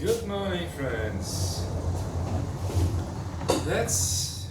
Good morning, friends. That's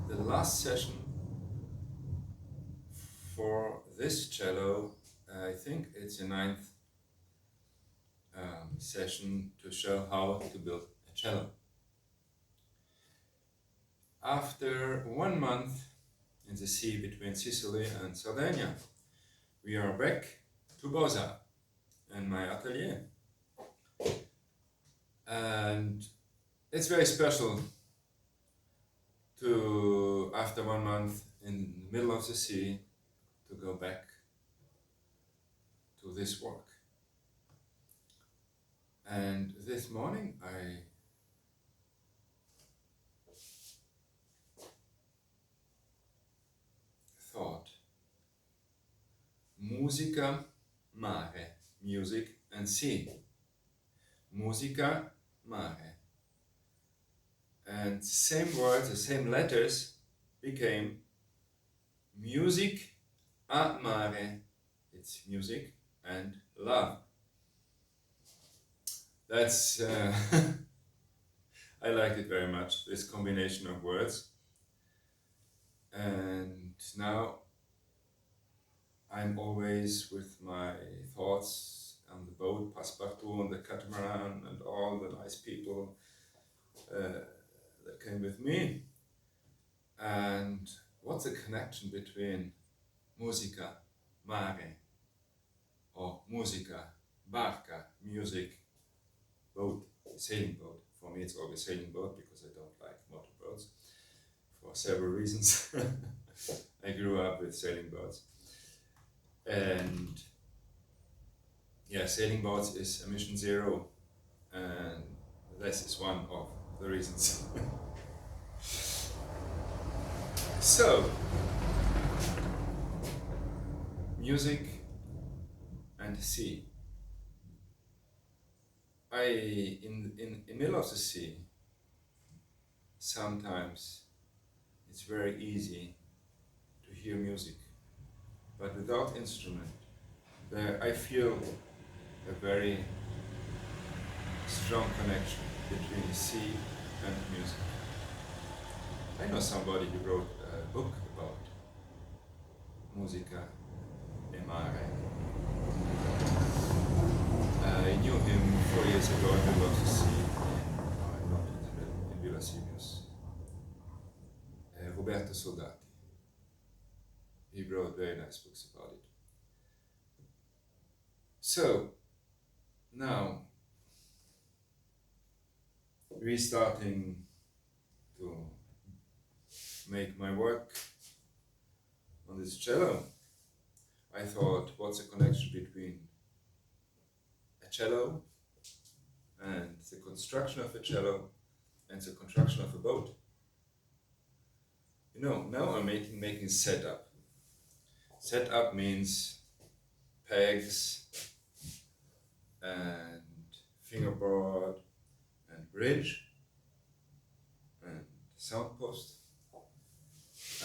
the last session for this cello. I think it's the ninth session to show how to build a cello. After 1 month in the sea between Sicily and Sardinia, we are back to Bosa in my atelier. And it's very special to, after 1 month in the middle of the sea, to go back to this work. And this morning I thought, musica, mare, music and sea. Musica, mare. And the same words, the same letters became music a mare. It's music and love. That's, I liked it very much, this combination of words. And now I'm always with my thoughts on the boat, Passepartout, and the catamaran, and all the nice people that came with me. And what's the connection between musica, mare, or musica, barca, music, boat, sailing boat? For me it's always sailing boat because I don't like motorboats for several reasons. I grew up with sailing boats. And yeah, sailing boats is emission zero, and this is one of the reasons. So, music and sea. In the middle of the sea, sometimes it's very easy to hear music, but without instrument, there I feel a very strong connection between the sea and music. I know somebody who wrote a book about musica e mare. I knew him 4 years ago in the middle of the sea, in Violoncello, Roberto Soldati. He wrote very nice books about it. So, now, restarting to make my work on this cello, I thought, what's the connection between a cello and the construction of a cello and the construction of a boat? You know, now I'm making setup. Setup means pegs and fingerboard and bridge and sound post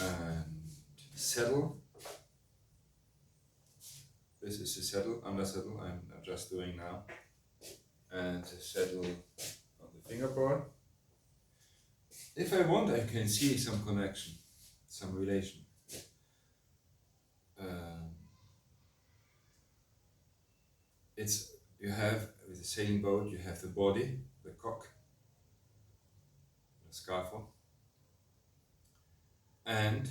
and saddle. This is the saddle, under saddle I'm just doing now, and the saddle on the fingerboard. If I want, I can see some connection, some relation. You have, with a sailing boat, you have the body, the cock, the scaffold, and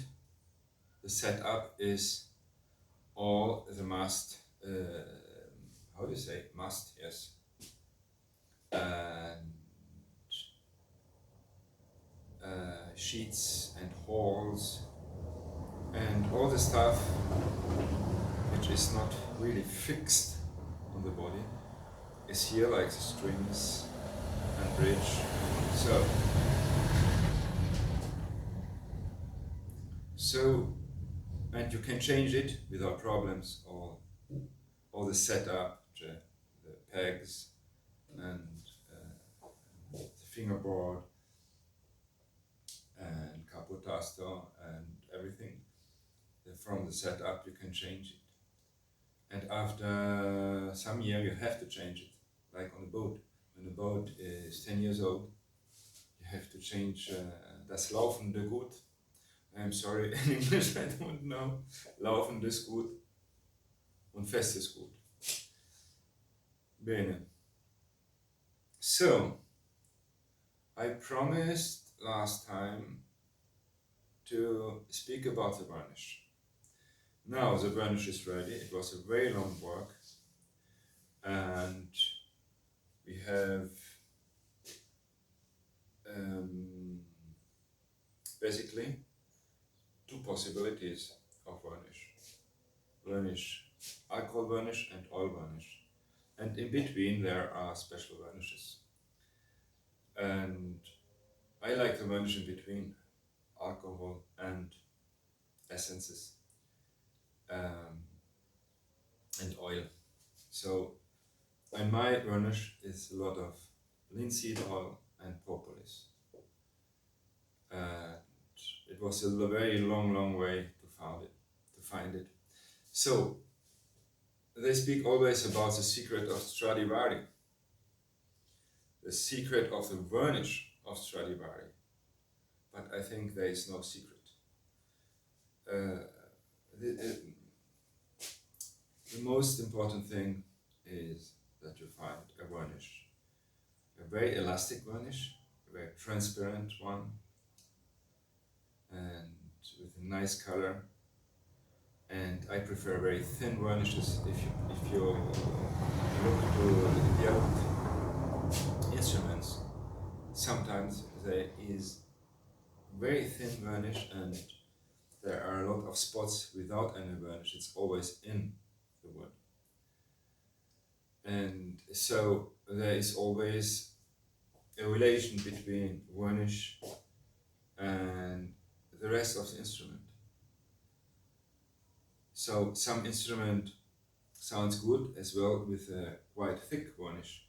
the setup is all the mast, how do you say, mast, yes, and sheets and hauls and all the stuff which is not really fixed on the body is here, like the strings and bridge. So, and you can change it without problems, all the setup, the pegs and the fingerboard and capotasto and everything. From the setup you can change it. And after some year you have to change it, like on a boat. when a boat is 10 years old, you have to change das laufende Gut. I'm sorry, in English I don't know. Laufendes Gut und festes Gut. Bene. So, I promised last time to speak about the varnish. Now the varnish is ready. It was a very long work, and we have basically two possibilities of varnish. Varnish, alcohol varnish and oil varnish. And in between there are special varnishes. And I like the varnish in between alcohol and essences and oil. So, and my varnish is a lot of linseed oil and propolis. And it was a very long way to find it. So, they speak always about the secret of Stradivari, the secret of the varnish of Stradivari. But I think there is no secret. The most important thing is that you find a varnish, a very elastic varnish, a very transparent one, and with a nice color. And I prefer very thin varnishes. If you look to the old instruments, sometimes there is very thin varnish and there are a lot of spots without any varnish. It's always in the wood. And so there is always a relation between varnish and the rest of the instrument. So some instrument sounds good as well with a quite thick varnish,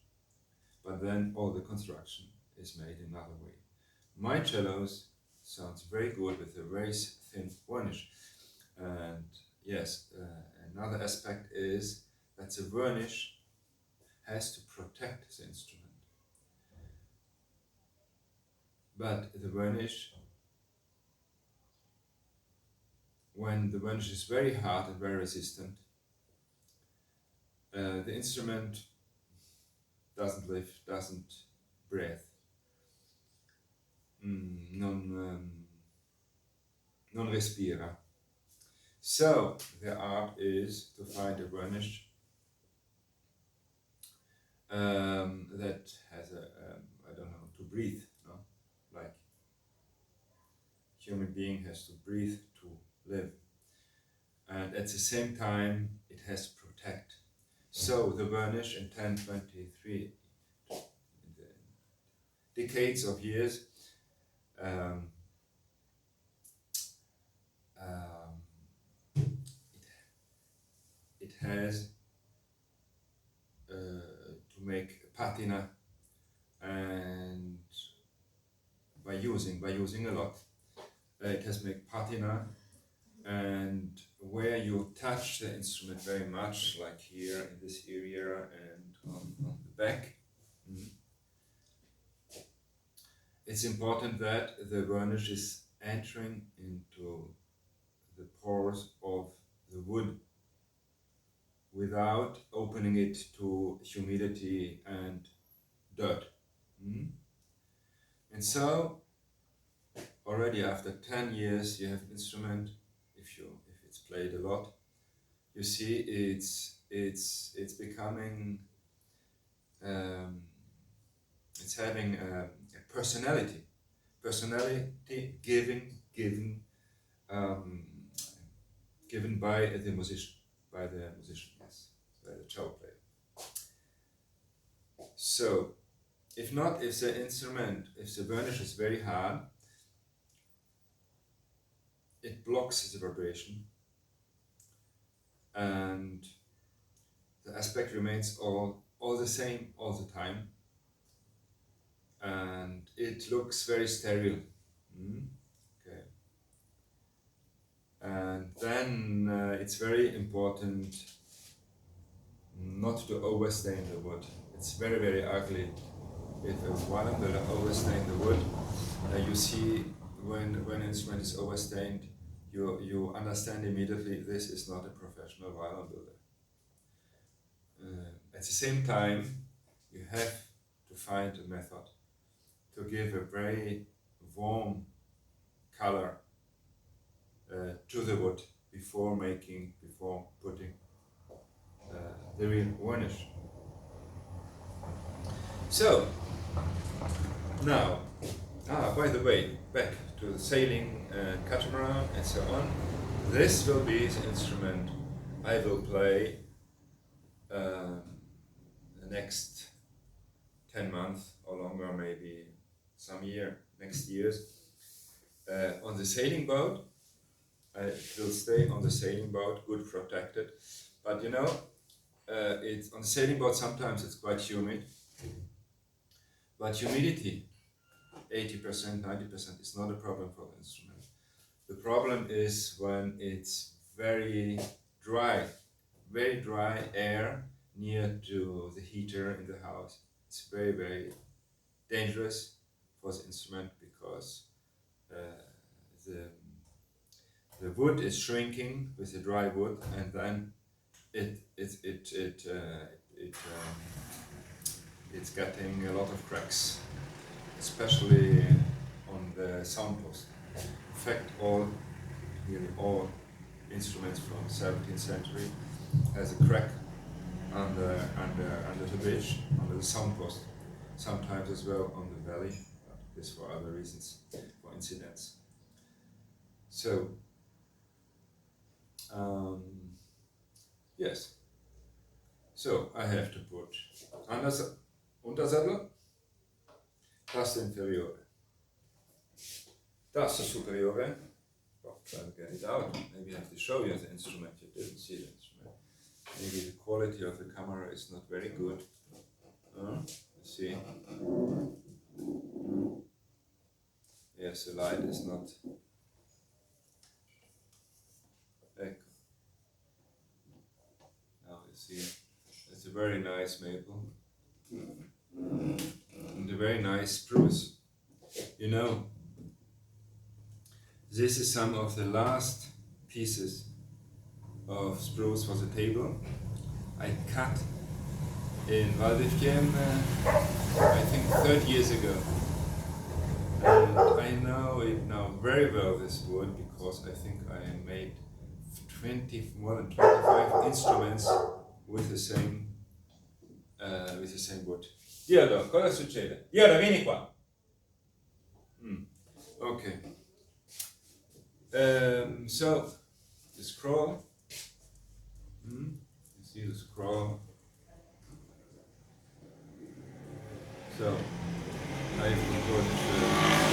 but then all the construction is made another way. My cellos sounds very good with a very thin varnish. And yes, another aspect is that the varnish has to protect the instrument. But the varnish, when the varnish is very hard and very resistant, the instrument doesn't live, doesn't breathe, non respira. So the art is to find a varnish that has I don't know, to breathe, no? Like human being has to breathe to live. And at the same time, it has to protect. So the varnish in 1023, in the decades of years, it has to make patina, and by using a lot, it has to make patina, and where you touch the instrument very much, like here in this area and on the back, it's important that the varnish is entering into the pores of the wood without opening it to humidity and dirt. And so already after 10 years you have an instrument, if it's played a lot, you see it's becoming it's having a personality given by the musician, yes, by the cello player. So if the varnish is very hard, it blocks the vibration, and the aspect remains all the same all the time, and it looks very sterile. Okay. And then it's very important not to overstain the wood. It's very ugly if a violin builder overstained the wood, you see when an instrument is overstained, you understand immediately this is not a professional violin builder. At the same time, you have to find a method to give a very warm color to the wood before putting the real varnish. So now, by the way, back to the sailing and catamaran and so on. This will be the instrument I will play the next 10 months or longer, maybe next years. On the sailing boat, I will stay on the sailing boat, good protected. But you know, it's on the sailing boat sometimes it's quite humid. But humidity, 80%, 90% is not a problem for the instrument. The problem is when it's very dry air near to the heater in the house. It's very, very dangerous for the instrument because the wood is shrinking with the dry wood, and then it's getting a lot of cracks, especially on the sound post. In fact, nearly all instruments from the 17th century has a crack under the bridge, under the sound post, sometimes as well on the valley, but this for other reasons, for incidents. So, yes. So I have to put Untersattel, tasto inferiore, tasto superiore. Oh, trying to get it out. Maybe I have to show you the instrument. You didn't see the instrument. Maybe the quality of the camera is not very good. Let's see. Yes, the light is not. Ecco. Now you see, it's a very nice maple and a very nice spruce. You know, this is some of the last pieces of spruce for the table. I cut in Violoncello, I think 30 years ago. And I know it now very well, this wood, because I think I made more than 25 instruments with the same wood. Diado, cosa succede? Diado, vieni qua. Okay. So the scroll. You see the scroll. So I have to put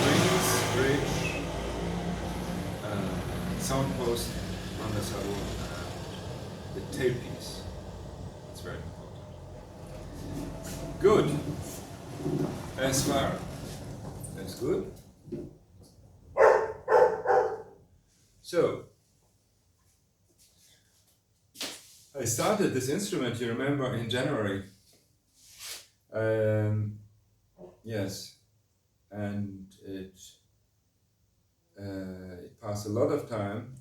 rings, bridge, sound post, undersaddle, and the tailpiece. It's very important. Good. As far as good. So I started this instrument, you remember, in January. Yes, and it passed a lot of time,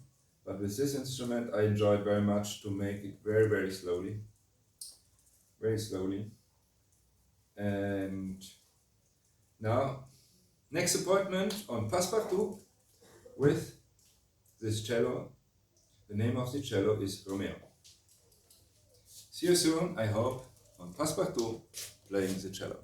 but with this instrument I enjoyed very much to make it very, very slowly. And now, next appointment on Passepartout with this cello. The name of the cello is Romeo. See you soon, I hope, on Passepartout playing the cello.